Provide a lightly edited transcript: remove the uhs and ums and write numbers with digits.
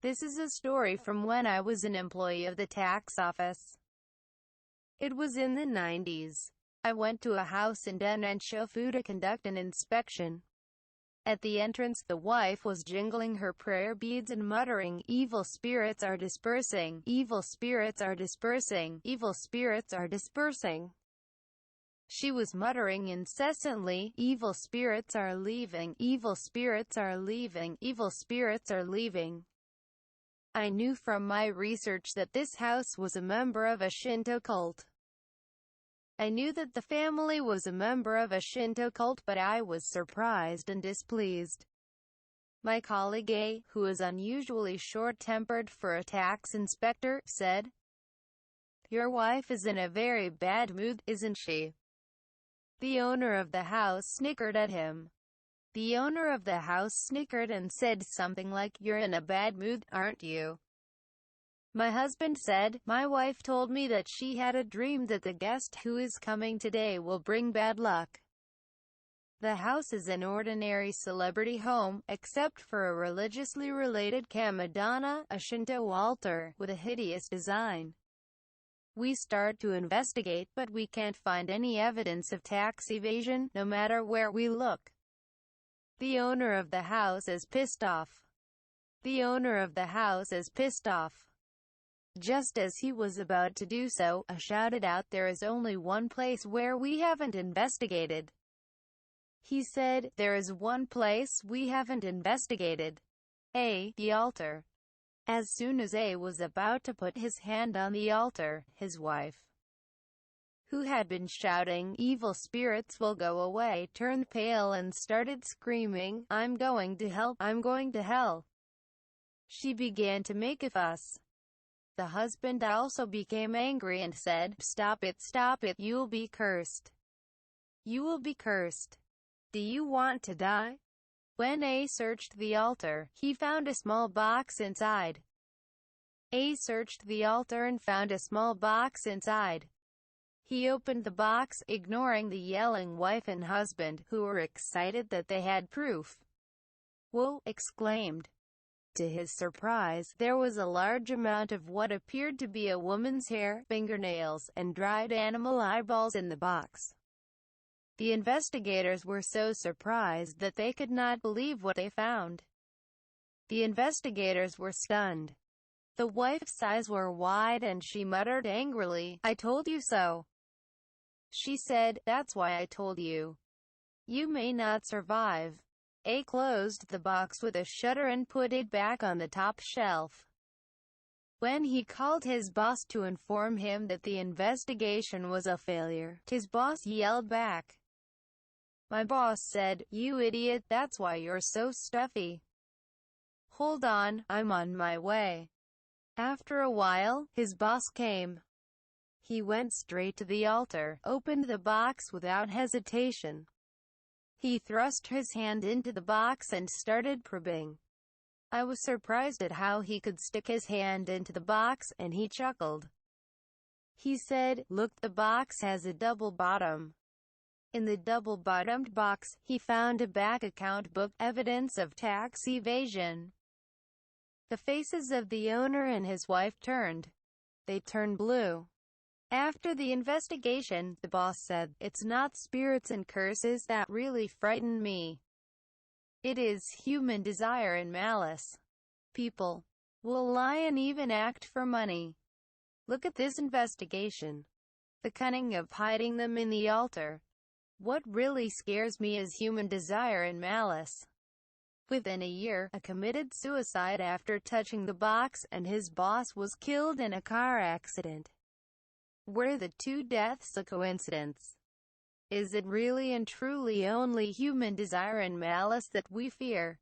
This is a story from when I was an employee of the tax office. It was in the 90s. I went to a house in Denshofu to conduct an inspection. At the entrance, the wife was jingling her prayer beads and muttering, "Evil spirits are dispersing, evil spirits are dispersing, evil spirits are dispersing." She was muttering incessantly, "Evil spirits are leaving, evil spirits are leaving, evil spirits are leaving." I knew from my research that this house was a member of a Shinto cult. I knew that the family was a member of a Shinto cult, but I was surprised and displeased. My colleague A, who is unusually short-tempered for a tax inspector, said, "Your wife is in a very bad mood, isn't she?" The owner of the house snickered at him. The owner of the house snickered and said something like, "You're in a bad mood, aren't you?" My husband said, "My wife told me that she had a dream that the guest who is coming today will bring bad luck." The house is an ordinary celebrity home, except for a religiously related kamidana, a Shinto altar, with a hideous design. We start to investigate, but we can't find any evidence of tax evasion, no matter where we look. The owner of the house is pissed off. The owner of the house is pissed off. Just as he was about to do so, I shouted out, "There is only one place where we haven't investigated." He said, "There is one place we haven't investigated. The altar." As soon as A was about to put his hand on the altar, his wife, who had been shouting, "Evil spirits will go away," turned pale and started screaming, "I'm going to hell, I'm going to hell." She began to make a fuss. The husband also became angry and said, stop it, you'll be cursed. You will be cursed. Do you want to die?" When A searched the altar, he found a small box inside. A searched the altar and found a small box inside. He opened the box, ignoring the yelling wife and husband, who were excited that they had proof. "Whoa!" exclaimed. To his surprise, there was a large amount of what appeared to be a woman's hair, fingernails, and dried animal eyeballs in the box. The investigators were so surprised that they could not believe what they found. The investigators were stunned. The wife's eyes were wide and she muttered angrily, "I told you so." She said, "That's why I told you. You may not survive." A closed the box with a shutter and put it back on the top shelf. When he called his boss to inform him that the investigation was a failure, his boss yelled back. My boss said, "You idiot, that's why you're so stuffy. Hold on, I'm on my way." After a while, his boss came. He went straight to the altar, opened the box without hesitation. He thrust his hand into the box and started probing. I was surprised at how he could stick his hand into the box, and he chuckled. He said, "Look, the box has a double bottom." In the double-bottomed box, he found a bank account book, evidence of tax evasion. The faces of the owner and his wife turned. They turned blue. After the investigation, the boss said, "It's not spirits and curses that really frighten me. It is human desire and malice. People will lie and even act for money. Look at this investigation. The cunning of hiding them in the altar. What really scares me is human desire and malice." Within a year, A committed suicide after touching the box, and his boss was killed in a car accident. Were the two deaths a coincidence? Is it really and truly only human desire and malice that we fear?